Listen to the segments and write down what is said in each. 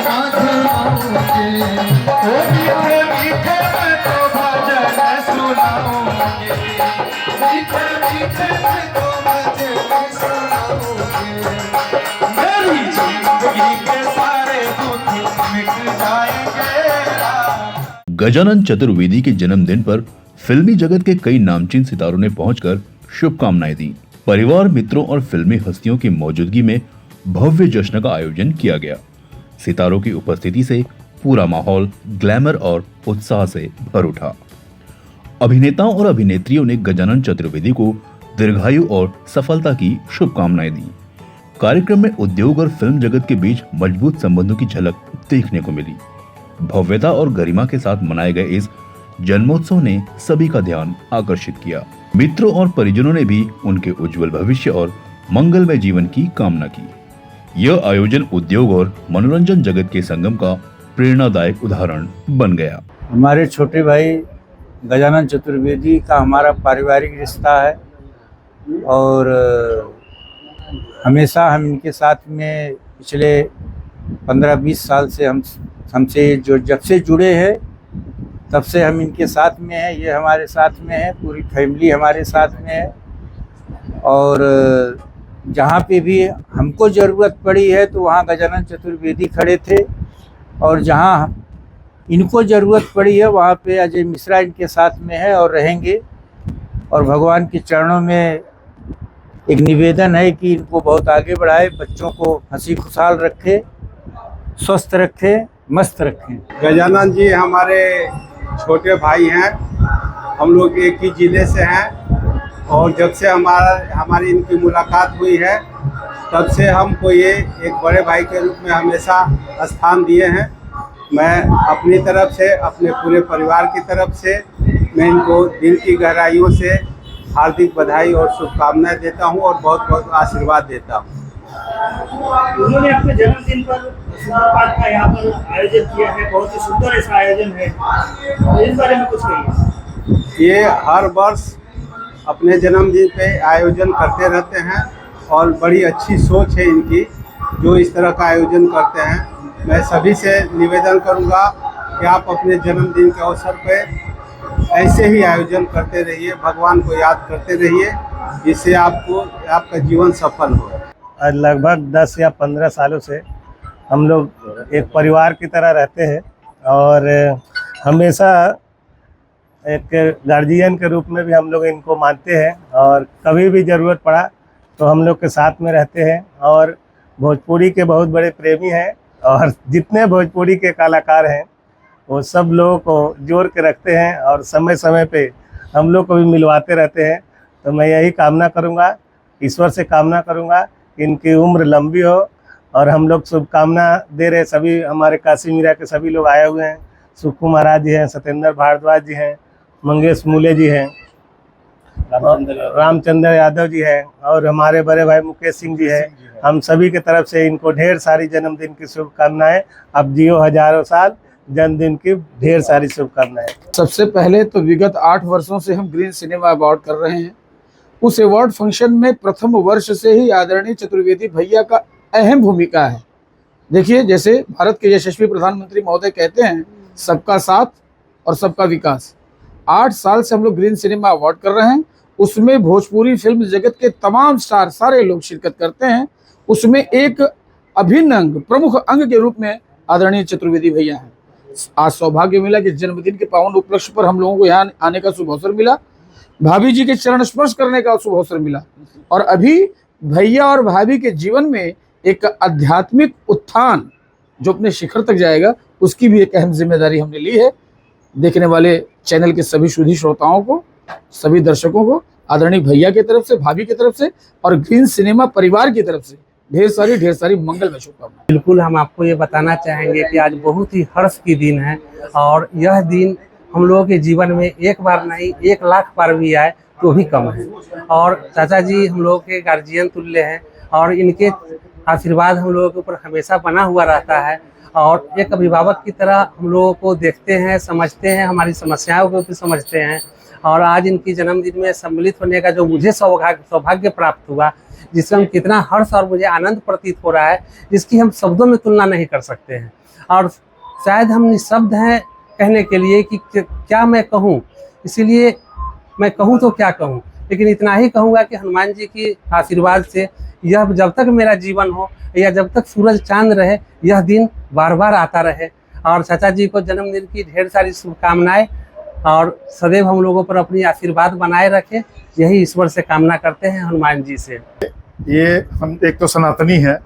साथ आओगे, ओ मीठे मीठे मैं तो भजन सुनाऊंगी, मीठे मीठे मैं तो भजन सुनाऊंगी, मेरी जिंदगी के सारे दुख मिट जाएंगे। गजानन चतुर्वेदी के जन्मदिन पर फिल्मी जगत के कई नामचीन सितारों ने पहुंचकर शुभकामनाएं दी। परिवार, मित्रों और फिल्मी हस्तियों की मौजूदगी में भव्य जश्न का आयोजन किया गया। सितारों की उपस्थिति से पूरा माहौल ग्लैमर और उत्साह से भर उठा। अभिनेताओं और अभिनेत्रियों ने गजानन चतुर्वेदी को दीर्घायु और सफलता की शुभकामनाएं दी। कार्यक्रम में उद्योग और फिल्म जगत के बीच मजबूत संबंधों की झलक देखने को मिली। भव्यता और गरिमा के साथ मनाए गए इस जन्मोत्सव ने सभी का ध्यान आकर्षित किया। मित्रों और परिजनों ने भी उनके उज्जवल भविष्य और मंगलमय जीवन की कामना की। यह आयोजन उद्योग और मनोरंजन जगत के संगम का प्रेरणादायक उदाहरण बन गया। हमारे छोटे भाई गजानन चतुर्वेदी का हमारा पारिवारिक रिश्ता है और हमेशा हम इनके साथ में पिछले 15-20 साल से हमसे जो जब से जुड़े हैं तब से हम इनके साथ में हैं। ये हमारे साथ में है, पूरी फैमिली हमारे साथ में है और जहाँ पे भी हमको ज़रूरत पड़ी है तो वहाँ गजानन चतुर्वेदी खड़े थे और जहाँ इनको ज़रूरत पड़ी है वहाँ पे अजय मिश्रा इनके साथ में है और रहेंगे। और भगवान के चरणों में एक निवेदन है कि इनको बहुत आगे बढ़ाए, बच्चों को हंसी खुशहाल रखे, स्वस्थ रखे, मस्त रखें। गजानन जी हमारे छोटे भाई हैं, हम लोग एक ही ज़िले से हैं और जब से हमारी इनकी मुलाकात हुई है तब से हमको ये एक बड़े भाई के रूप में हमेशा स्थान दिए हैं। मैं अपनी तरफ से, अपने पूरे परिवार की तरफ से मैं इनको दिल की गहराइयों से हार्दिक बधाई और शुभकामनाएं देता हूं और बहुत बहुत आशीर्वाद देता हूं। उन्होंने अपने जन्मदिन पर सुंदर पाठ का यहाँ पर आयोजन किया है, बहुत ही सुंदर ऐसा आयोजन है, इस बारे में कुछ कहिए। ये हर वर्ष अपने जन्मदिन पे आयोजन करते रहते हैं और बड़ी अच्छी सोच है इनकी जो इस तरह का आयोजन करते हैं। मैं सभी से निवेदन करूँगा कि आप अपने जन्मदिन के अवसर पे ऐसे ही आयोजन करते रहिए, भगवान को याद करते रहिए, जिससे आपका जीवन सफल हो। लगभग 10 या 15 सालों से हम लोग एक परिवार की तरह रहते हैं और हमेशा एक गार्जियन के रूप में भी हम लोग इनको मानते हैं और कभी भी ज़रूरत पड़ा तो हम लोग के साथ में रहते हैं। और भोजपुरी के बहुत बड़े प्रेमी हैं और जितने भोजपुरी के कलाकार हैं वो सब लोगों को जोड़ के रखते हैं और समय समय पे हम लोग को भी मिलवाते रहते हैं। तो मैं यही कामना करूँगा, ईश्वर से कामना करूँगा कि इनकी उम्र लंबी हो और हम लोग शुभकामना दे रहे। सभी हमारे काशी मीरा के सभी लोग आए हुए हैं, सुक्खू महाराज जी हैं, सत्येंद्र भारद्वाज जी हैं, मंगेश मूले जी हैं, रामचंद्र यादव जी हैं और हमारे बड़े भाई मुकेश सिंह जी हैं। हम सभी की तरफ से इनको ढेर सारी जन्मदिन की शुभकामनाएं। अब जियो हजारों साल, जन्मदिन की ढेर सारी शुभकामनाएं। सबसे पहले तो विगत 8 वर्षों से हम ग्रीन सिनेमा अवार्ड कर रहे हैं। उस अवार्ड फंक्शन में प्रथम वर्ष से ही आदरणीय चतुर्वेदी भैया का अहम भूमिका है। देखिए, जैसे भारत के यशस्वी प्रधानमंत्री महोदय कहते हैं, सबका साथ और सबका विकास। 8 साल से हम लोग ग्रीन सिनेमा अवार्ड कर रहे हैं। उसमें भोजपुरी फिल्म जगत के तमाम स्टार, सारे लोग शिरकत करते हैं। उसमें एक अभिन्न अंग, प्रमुख अंग के रूप में आदरणीय चतुर्वेदी भैया हैं। आज सौभाग्य मिला कि जन्मदिन के पावन उपलक्ष्य पर हम लोगों को यहाँ आने का शुभ अवसर मिला, भाभी जी के चरण स्पर्श करने का शुभ अवसर मिला और अभी भैया और भाभी के जीवन में एक आध्यात्मिक उत्थान जो अपने शिखर तक जाएगा, उसकी भी एक अहम जिम्मेदारी हमने ली है। देखने वाले चैनल के सभी सुधी श्रोताओं को, सभी दर्शकों को आदरणीय भैया की तरफ से, भाभी की तरफ से और ग्रीन सिनेमा परिवार की तरफ से ढेर सारी मंगलमय शुभकामनाएं। बिल्कुल, हम आपको ये बताना चाहेंगे कि आज बहुत ही हर्ष की दिन है और यह दिन हम लोगों के जीवन में एक बार नहीं 1 लाख बार भी आए तो भी कम है। और चाचा जी हम लोगों के गार्जियन तुल्य हैं और इनके आशीर्वाद हम लोगों के ऊपर हमेशा बना हुआ रहता है और एक अभिभावक की तरह हम लोगों को देखते हैं, समझते हैं, हमारी समस्याओं को भी समझते हैं और आज इनकी जन्मदिन में सम्मिलित होने का जो मुझे सौभाग्य प्राप्त हुआ, जिससे हम कितना हर्ष और मुझे आनंद प्रतीत हो रहा है, जिसकी हम शब्दों में तुलना नहीं कर सकते हैं। और शायद हम निःशब्द हैं कहने के लिए कि क्या मैं कहूँ, इसीलिए मैं कहूँ तो क्या कहूँ, लेकिन इतना ही कहूँगा कि हनुमान जी की आशीर्वाद से यह जब तक मेरा जीवन हो या जब तक सूरज चांद रहे, यह दिन बार बार आता रहे। और चाचा जी को जन्मदिन की ढेर सारी शुभकामनाएं, और सदैव हम लोगों पर अपनी आशीर्वाद बनाए रखें, यही ईश्वर से कामना करते हैं, हनुमान जी से। ये हम एक तो सनातनी है,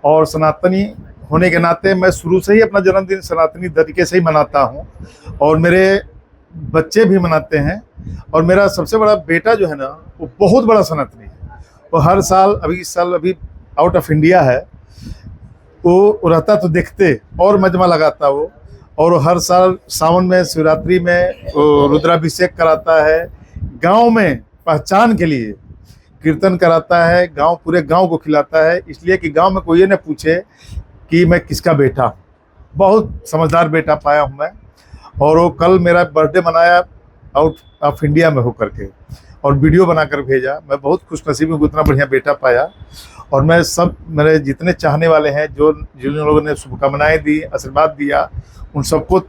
और सनातनी होने के नाते मैं शुरू से ही अपना जन्मदिन सनातनी तरीके से ही मनाता हूँ, और मेरे बच्चे भी मनाते हैं। और मेरा सबसे बड़ा बेटा जो है ना, वो बहुत बड़ा सनातनी है। वो हर साल, अभी इस साल अभी आउट ऑफ इंडिया है, वो रहता तो देखते और मजमा लगाता वो। और वो हर साल सावन में, शिवरात्रि में रुद्राभिषेक कराता है, गांव में पहचान के लिए कीर्तन कराता है, पूरे गांव को खिलाता है, इसलिए कि गांव में कोई ये न पूछे कि मैं किसका बेटा हूँ। बहुत समझदार बेटा पाया हूँ मैं। और वो कल मेरा बर्थडे मनाया आउट ऑफ इंडिया में होकर के, और वीडियो बनाकर भेजा। मैं बहुत खुशनसीब हूँ, इतना बढ़िया बेटा पाया। और मैं सब मेरे जितने चाहने वाले हैं, जिन लोगों ने शुभकामनाएं दी, आशीर्वाद दिया, उन सबको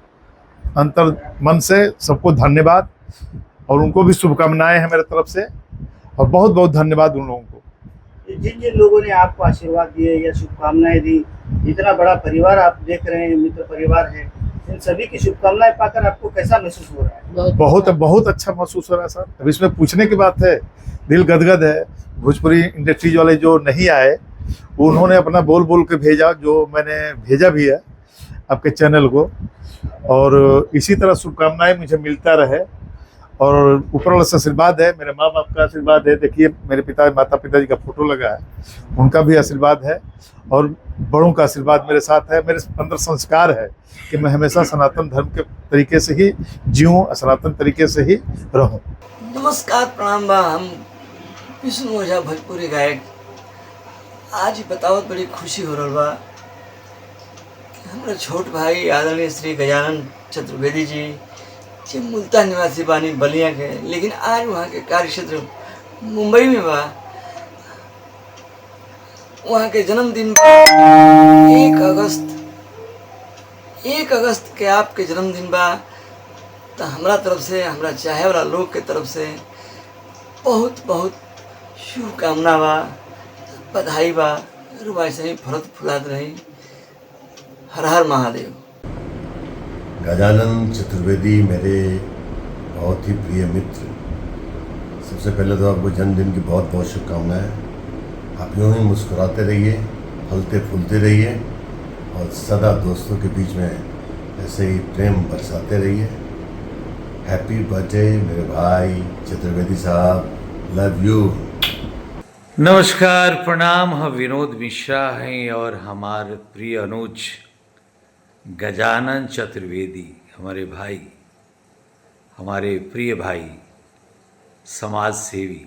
अंतर मन से सबको धन्यवाद, और उनको भी शुभकामनाएं हैं मेरे तरफ से, और बहुत बहुत धन्यवाद उन लोगों को। जिन जिन लोगों ने आपको आशीर्वाद दिए या शुभकामनाएं दी, इतना बड़ा परिवार आप देख रहे हैं, मित्र परिवार है, इन सभी की शुभकामनाएं पाकर आपको कैसा महसूस हो रहा है? बहुत अच्छा महसूस हो रहा है सर। अब इसमें पूछने की बात है, दिल गदगद है। भोजपुरी इंडस्ट्रीज वाले जो नहीं आए, उन्होंने अपना बोल बोल के भेजा, जो मैंने भेजा भी है आपके चैनल को, और इसी तरह शुभकामनाएं मुझे मिलता रहे। और ऊपर वाला से आशीर्वाद है, मेरे माँ बाप का आशीर्वाद है। देखिए मेरे माता पिताजी का फोटो लगा है, उनका भी आशीर्वाद है, और बड़ों का आशीर्वाद मेरे साथ है। मेरे अंदर संस्कार है कि मैं हमेशा सनातन धर्म के तरीके से ही जीऊँ, सनातन तरीके से ही रहूँ। नमस्कार, प्रणाम बा। हम विष्णु ओझा, भोजपुरी गायक। आज ही बताओ, बड़ी खुशी हो रहा बा कि हमारे छोट भाई आदरणीय श्री गजानन चतुर्वेदी जी, जो मुल्तान निवासी बानी, बलिया के, लेकिन आज वहाँ के कार्य क्षेत्र मुंबई में बा। वहाँ के जन्मदिन 1 अगस्त के आपके जन्मदिन बा। तो हमारा तरफ से, हमारा चाहे वाला लोग के तरफ से बहुत बहुत शुभकामना बा, बधाई बा। रुबाई से ही फरत फुलात रही। हर हर महादेव। गजानन चतुर्वेदी मेरे बहुत ही प्रिय मित्र, सबसे पहले तो आपको जन्मदिन की बहुत बहुत शुभकामनाएं। आप यूँ ही मुस्कुराते रहिए, फलते फूलते रहिए, और सदा दोस्तों के बीच में ऐसे ही प्रेम बरसाते रहिए। हैप्पी बर्थडे मेरे भाई चतुर्वेदी साहब, लव यू। नमस्कार, प्रणाम। हम विनोद मिश्रा हैं, और हमारे प्रिय अनुज गजानन चतुर्वेदी, हमारे भाई, हमारे प्रिय भाई, समाज सेवी,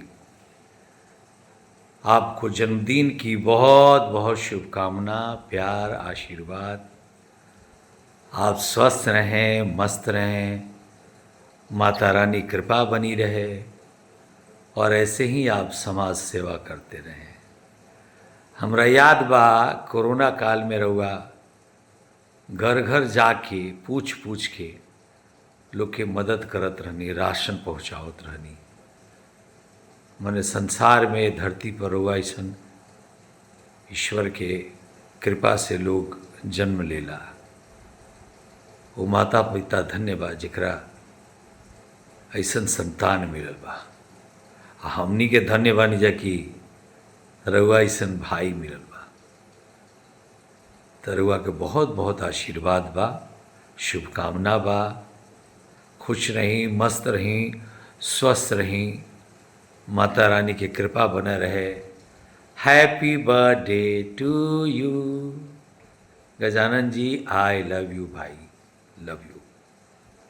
आपको जन्मदिन की बहुत बहुत शुभकामना, प्यार, आशीर्वाद। आप स्वस्थ रहें, मस्त रहें, माता रानी कृपा बनी रहे, और ऐसे ही आप समाज सेवा करते रहें। हमरा याद बा, कोरोना काल में रहुआ घर घर जाके पूछ पूछ के लोग के मदद करत रहनी, राशन पहुँचावत रहनी। मने संसार में, धरती पर रहुआ ऐसन ईश्वर के कृपा से लोग जन्म लेला। वो माता पिता धन्य बा जेकरा ऐसन संतान मिलल बा। हमनी के धन्य बानी जा कि रहुआ ऐसन भाई मिलल बा। तो रहुआ के बहुत बहुत आशीर्वाद बा, शुभकामना बा। खुश रहीं, मस्त रहीं, स्वस्थ रहीं, माता रानी की कृपा बना रहे। Happy birthday to you Gajanan ji. I love you भाई, लव यू।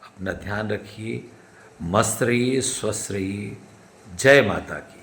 अपना ध्यान रखिए, मस्त रहिए, स्वस्थ रहिए। जय माता की।